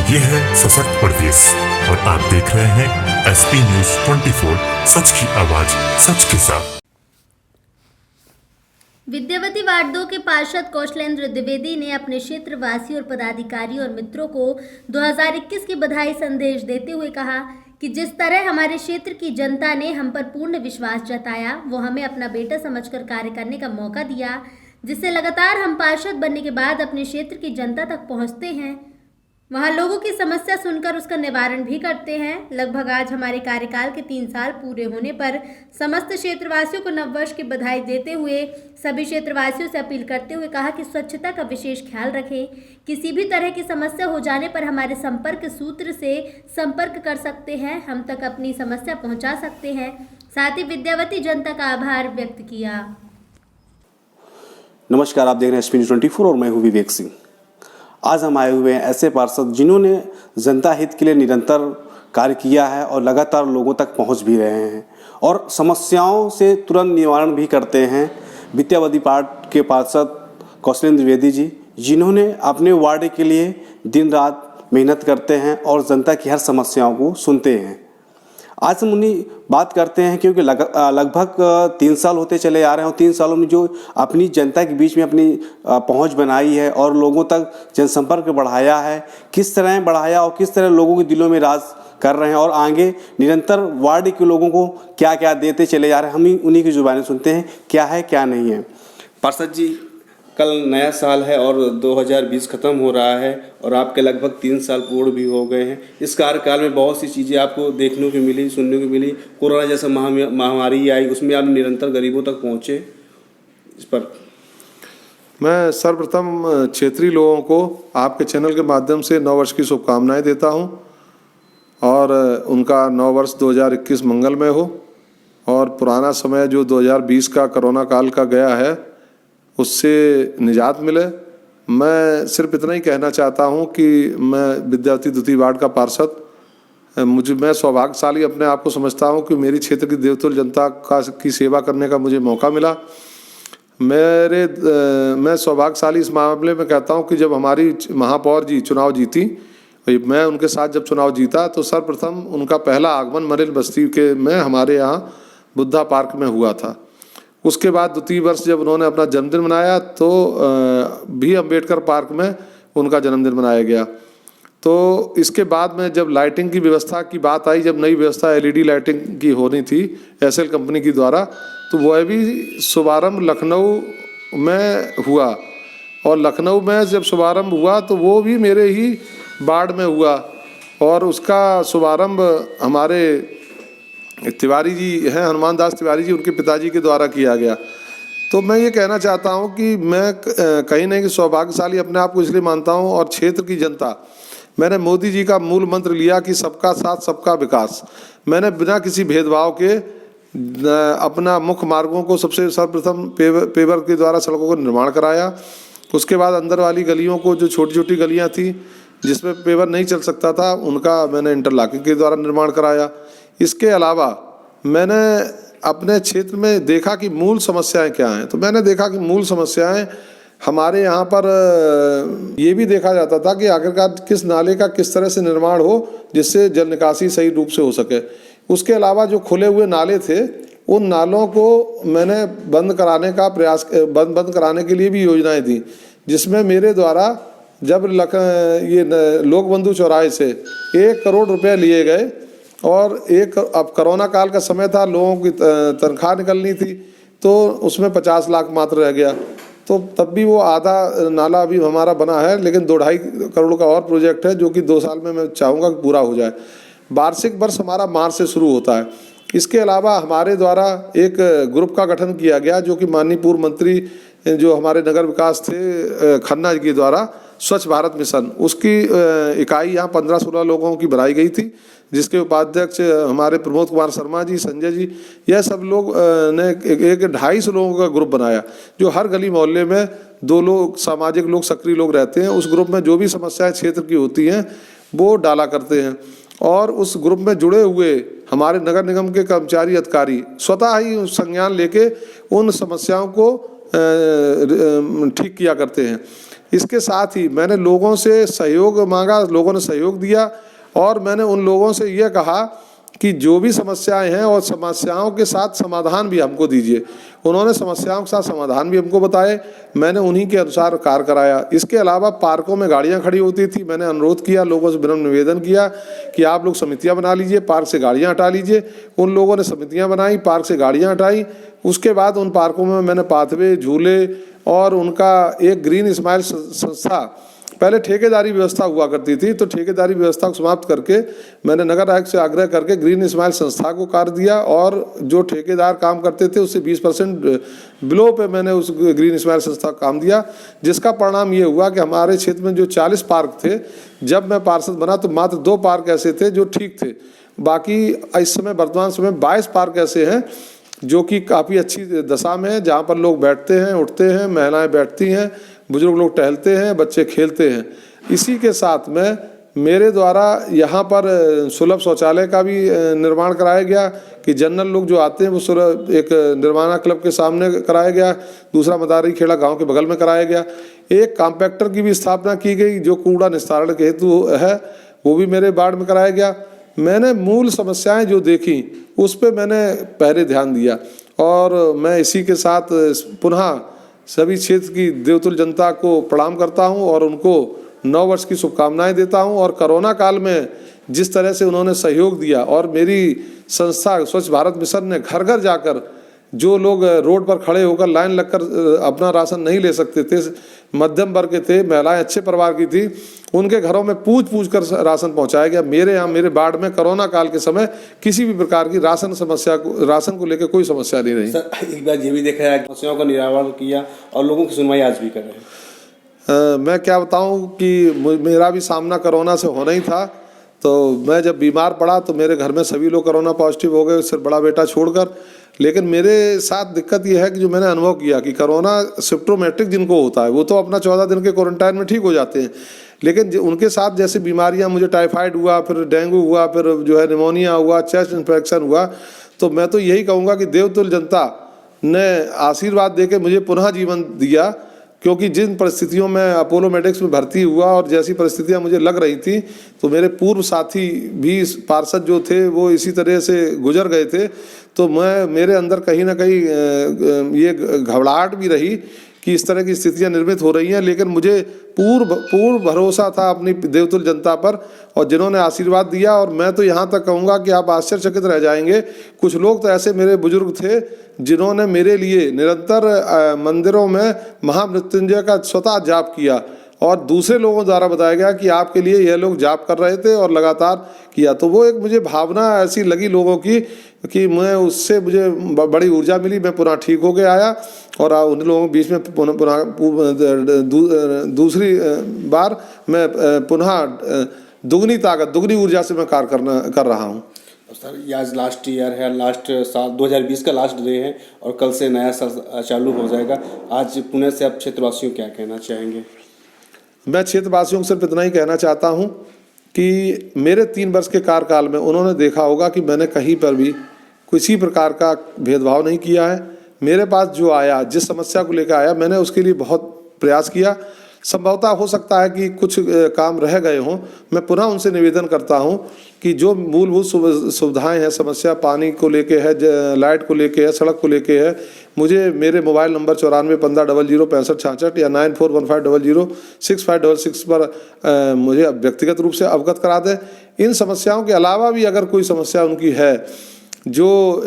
ये है सशक्त प्रदेश और आप देख रहे हैं एसपी न्यूज 24, सच की आवाज सच के साथ। विद्यावती वार्ड 2 के पार्षद कौशलेंद्र द्विवेदी ने अपने क्षेत्र वासियों और पदाधिकारियों और मित्रों को 2021 की बधाई संदेश देते हुए कहा कि जिस तरह हमारे क्षेत्र की जनता ने हम पर पूर्ण विश्वास जताया, वो हमें अपना बेटा समझकर कार्य करने का मौका दिया, जिससे लगातार हम पार्षद बनने के बाद अपने क्षेत्र की जनता तक पहुंचते हैं, वहां लोगों की समस्या सुनकर उसका निवारण भी करते हैं। लगभग आज हमारे कार्यकाल के 3 साल पूरे होने पर समस्त क्षेत्रवासियों को नववर्ष की बधाई देते हुए सभी क्षेत्रवासियों से अपील करते हुए कहा कि स्वच्छता का विशेष ख्याल रखें। किसी भी तरह की समस्या हो जाने पर हमारे संपर्क सूत्र से संपर्क कर सकते हैं, हम तक अपनी समस्या पहुंचा सकते हैं। साथ ही विद्यावती जनता का आभार व्यक्त किया। नमस्कार, आप देख रहे हैं एसपी न्यूज 24 और मैं हूं विवेक सिंह। आज हम आए हुए हैं ऐसे पार्षद जिन्होंने जनता हित के लिए निरंतर कार्य किया है और लगातार लोगों तक पहुंच भी रहे हैं और समस्याओं से तुरंत निवारण भी करते हैं। विद्यावती वार्ड के पार्षद कौशलेंद्र द्विवेदी जी, जिन्होंने अपने वार्ड के लिए दिन रात मेहनत करते हैं और जनता की हर समस्याओं को सुनते हैं। आज हम उन्हीं बात करते हैं क्योंकि लगभग 3 साल होते चले आ रहे हैं और 3 सालों में जो अपनी जनता के बीच में अपनी पहुंच बनाई है और लोगों तक जनसंपर्क बढ़ाया है, किस तरह बढ़ाया और किस तरह लोगों के दिलों में राज कर रहे हैं और आगे निरंतर वार्ड के लोगों को क्या क्या देते चले जा रहे हैं, हम ही उन्हीं की जुबानी सुनते हैं क्या है क्या नहीं है। पार्षद जी, कल नया साल है और 2020 ख़त्म हो रहा है और आपके लगभग 3 साल पूर्ण भी हो गए हैं। इस कार्यकाल में बहुत सी चीज़ें आपको देखने को मिली, सुनने को मिली। कोरोना जैसा महामारी आई, उसमें आप निरंतर गरीबों तक पहुँचे। इस पर मैं सर्वप्रथम क्षेत्रीय लोगों को आपके चैनल के माध्यम से नव वर्ष की शुभकामनाएं देता हूं और उनका नव वर्ष 2021 मंगलमय हो और पुराना समय जो 2020 का कोरोना काल का गया है उससे निजात मिले। मैं सिर्फ इतना ही कहना चाहता हूं कि मैं विद्यावती द्वितीय वार्ड का पार्षद मैं सौभाग्यशाली अपने आप को समझता हूं कि मेरी क्षेत्र की देवतुल्य जनता की सेवा करने का मुझे मौका मिला। मैं सौभाग्यशाली इस मामले में कहता हूं कि जब हमारी महापौर जी चुनाव जीती, मैं उनके साथ जब चुनाव जीता तो सर्वप्रथम उनका पहला आगमन मरेल बस्ती के में हमारे यहाँ बुद्धा पार्क में हुआ था। उसके बाद द्वितीय वर्ष जब उन्होंने अपना जन्मदिन मनाया तो भी अम्बेडकर पार्क में उनका जन्मदिन मनाया गया। तो इसके बाद में जब लाइटिंग की व्यवस्था की बात आई, जब नई व्यवस्था एलईडी लाइटिंग की होनी थी एसएल कंपनी की द्वारा, तो वह भी शुभारंभ लखनऊ में हुआ और लखनऊ में जब शुभारंभ हुआ तो वो भी मेरे ही वार्ड में हुआ और उसका शुभारंभ हमारे तिवारी जी हैं, हनुमान दास तिवारी जी, उनके पिताजी के द्वारा किया गया। तो मैं ये कहना चाहता हूँ कि मैं कहीं ना कहीं सौभाग्यशाली अपने आप को इसलिए मानता हूँ और क्षेत्र की जनता, मैंने मोदी जी का मूल मंत्र लिया कि सबका साथ सबका विकास। मैंने बिना किसी भेदभाव के अपना मुख्य मार्गों को सबसे सर्वप्रथम पेवर के द्वारा सड़कों का निर्माण कराया। उसके बाद अंदर वाली गलियों को, जो छोटी छोटी गलियाँ थी जिसमें पेवर नहीं चल सकता था, उनका मैंने इंटरलॉकिंग के द्वारा निर्माण कराया। इसके अलावा मैंने अपने क्षेत्र में देखा कि मूल समस्याएं क्या हैं, तो मैंने देखा कि मूल समस्याएं हमारे यहाँ पर ये भी देखा जाता था कि आखिरकार किस नाले का किस तरह से निर्माण हो जिससे जल निकासी सही रूप से हो सके। उसके अलावा जो खुले हुए नाले थे उन नालों को मैंने बंद कराने का प्रयास बंद कराने के लिए भी योजनाएं दी, जिसमें मेरे द्वारा जब ये लोक बंधु चौराहे से 1 करोड़ रुपये लिए गए और अब कोरोना काल का समय था, लोगों की तनख्वाह निकलनी थी तो उसमें 50 लाख मात्र रह गया। तो तब भी वो आधा नाला अभी हमारा बना है, लेकिन 2-2.5 करोड़ का और प्रोजेक्ट है जो कि 2 साल में मैं चाहूँगा कि पूरा हो जाए। वार्षिक वर्ष हमारा मार्च से शुरू होता है। इसके अलावा हमारे द्वारा एक ग्रुप का गठन किया गया जो कि माननीय पूर्व मंत्री जो हमारे नगर विकास थे खन्ना जी के द्वारा स्वच्छ भारत मिशन, उसकी इकाई यहाँ 15-16 लोगों की बनाई गई थी, जिसके उपाध्यक्ष हमारे प्रमोद कुमार शर्मा जी, संजय जी, यह सब लोग ने एक 250 लोगों का ग्रुप बनाया जो हर गली मोहल्ले में 2 लोग सामाजिक लोग सक्रिय लोग रहते हैं। उस ग्रुप में जो भी समस्याएं क्षेत्र की होती हैं वो डाला करते हैं और उस ग्रुप में जुड़े हुए हमारे नगर निगम के कर्मचारी अधिकारी स्वतः ही संज्ञान लेके उन समस्याओं को ठीक किया करते हैं। इसके साथ ही मैंने लोगों से सहयोग मांगा, लोगों ने सहयोग दिया और मैंने उन लोगों से यह कहा कि जो भी समस्याएं हैं और समस्याओं के साथ समाधान भी हमको दीजिए। उन्होंने समस्याओं के साथ समाधान भी हमको बताए, मैंने उन्हीं के अनुसार कार्य कराया। इसके अलावा पार्कों में गाड़ियां खड़ी होती थी, मैंने अनुरोध किया, लोगों से विनम्र निवेदन किया कि आप लोग समितियां बना लीजिए, पार्क से गाड़ियां हटा लीजिए। उन लोगों ने समितियां बनाई, पार्क से गाड़ियां हटाई। उसके बाद उन पार्कों में मैंने पाथवे, झूले और उनका एक ग्रीन स्माइल संस्था, पहले ठेकेदारी व्यवस्था हुआ करती थी, तो ठेकेदारी व्यवस्था को समाप्त करके मैंने नगर आयुक्त से आग्रह करके ग्रीन स्माइल संस्था को कार्य दिया और जो ठेकेदार काम करते थे उससे 20% बिलो पे मैंने उस ग्रीन स्माइल संस्था को काम दिया, जिसका परिणाम ये हुआ कि हमारे क्षेत्र में जो 40 पार्क थे, जब मैं पार्षद बना तो मात्र 2 पार्क ऐसे थे जो ठीक थे। बाकी इस समय वर्तमान समय 22 पार्क ऐसे हैं जो कि काफ़ी अच्छी दशा में है, जहाँ पर लोग बैठते हैं, उठते हैं, महिलाएं बैठती हैं, बुजुर्ग लोग टहलते हैं, बच्चे खेलते हैं। इसी के साथ में मेरे द्वारा यहाँ पर सुलभ शौचालय का भी निर्माण कराया गया कि जनरल लोग जो आते हैं वो सुलभ एक निर्माणा क्लब के सामने कराया गया, दूसरा मदारी खेड़ा गांव के बगल में कराया गया। एक कॉम्पैक्टर की भी स्थापना की गई जो कूड़ा निस्तारण के हेतु है, वो भी मेरे वार्ड में कराया गया। मैंने मूल समस्याएं जो देखी उस पर मैंने पहले ध्यान दिया और मैं इसी के साथ पुनः सभी क्षेत्र की देवतुल्य जनता को प्रणाम करता हूं और उनको नव वर्ष की शुभकामनाएं देता हूं। और कोरोना काल में जिस तरह से उन्होंने सहयोग दिया और मेरी संस्था स्वच्छ भारत मिशन ने घर घर जाकर जो लोग रोड पर खड़े होकर लाइन लगकर अपना राशन नहीं ले सकते थे, मध्यम वर्ग के थे, महिलाएं अच्छे परिवार की थी, उनके घरों में पूछ कर राशन पहुंचाया गया। मेरे यहाँ मेरे वार्ड में कोरोना काल के समय किसी भी प्रकार की राशन को लेकर कोई समस्या नहीं रही। सर, एक बार ये भी देखा है समस्याओं का निराकरण किया और लोगों की सुनवाई आज भी कर रहे हैं। मैं क्या बताऊं कि मेरा भी सामना कोरोना से होना ही था। तो मैं जब बीमार पड़ा तो मेरे घर में सभी लोग कोरोना पॉजिटिव हो गए, सिर्फ बड़ा बेटा छोड़कर। लेकिन मेरे साथ दिक्कत यह है कि जो मैंने अनुभव किया कि कोरोना सिम्प्टोमेटिक जिनको होता है वो तो अपना 14 दिन के क्वारंटाइन में ठीक हो जाते हैं, लेकिन उनके साथ जैसे बीमारियां, मुझे टाइफाइड हुआ, फिर डेंगू हुआ, फिर जो है निमोनिया हुआ, चेस्ट इन्फेक्शन हुआ, तो मैं तो यही कहूँगा कि देवतुल्य जनता ने आशीर्वाद देके मुझे पुनः जीवन दिया। क्योंकि जिन परिस्थितियों में अपोलो मेडिक्स में भर्ती हुआ और जैसी परिस्थितियां मुझे लग रही थी, तो मेरे पूर्व साथी भी पार्षद जो थे वो इसी तरह से गुजर गए थे। तो मेरे अंदर कहीं ना कहीं ये घबराहट भी रही कि इस तरह की स्थितियां निर्मित हो रही हैं, लेकिन मुझे पूर्ण भरोसा था अपनी देवतुल्य जनता पर और जिन्होंने आशीर्वाद दिया। और मैं तो यहाँ तक कहूँगा कि आप आश्चर्यचकित रह जाएंगे, कुछ लोग तो ऐसे मेरे बुजुर्ग थे जिन्होंने मेरे लिए निरंतर मंदिरों में महामृत्युंजय का स्वतः जाप किया और दूसरे लोगों द्वारा बताया गया कि आपके लिए यह लोग जाप कर रहे थे और लगातार किया। तो वो एक मुझे भावना ऐसी लगी लोगों की कि मुझे बड़ी ऊर्जा मिली, मैं पुनः ठीक हो के आया और उन लोगों के बीच में दूसरी बार मैं पुनः दुगनी ताकत, दुगनी ऊर्जा से मैं कार्य कर रहा हूँ। सर, ये आज लास्ट ईयर है, लास्ट साल 2020 का लास्ट डे है और कल से नया साल चालू हो जाएगा। आज पुणे से आप क्षेत्रवासियों क्या कहना चाहेंगे? मैं क्षेत्रवासियों को सिर्फ इतना ही कहना चाहता हूँ कि मेरे 3 वर्ष के कार्यकाल में उन्होंने देखा होगा कि मैंने कहीं पर भी किसी प्रकार का भेदभाव नहीं किया है। मेरे पास जो आया, जिस समस्या को लेकर आया, मैंने उसके लिए बहुत प्रयास किया। संभवतः हो सकता है कि कुछ काम रह गए हों, मैं पुनः उनसे निवेदन करता हूं कि जो मूलभूत सुविधाएं हैं, समस्या पानी को लेके है, लाइट को लेके है, सड़क को लेके है, मुझे मेरे मोबाइल नंबर 9415006566 या 9415006566 पर मुझे व्यक्तिगत रूप से अवगत करा दें। इन समस्याओं के अलावा भी अगर कोई समस्या उनकी है जो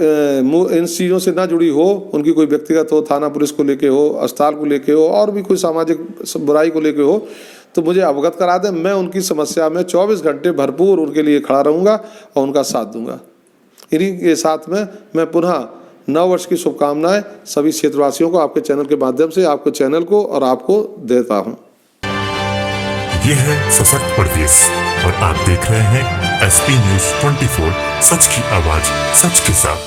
इन चीज़ों से ना जुड़ी हो, उनकी कोई व्यक्तिगत हो, थाना पुलिस को लेके हो, अस्पताल को लेके हो और भी कोई सामाजिक बुराई को लेके हो, तो मुझे अवगत करा दें। मैं उनकी समस्या में 24 घंटे भरपूर उनके लिए खड़ा रहूँगा और उनका साथ दूंगा। इन्हीं के साथ में मैं पुनः नव वर्ष की शुभकामनाएं सभी क्षेत्रवासियों को आपके चैनल के माध्यम से, आपके चैनल को और आपको देता हूँ। ये है सशक्त प्रदेश और आप देख रहे हैं SP News 24, सच की आवाज सच के साथ।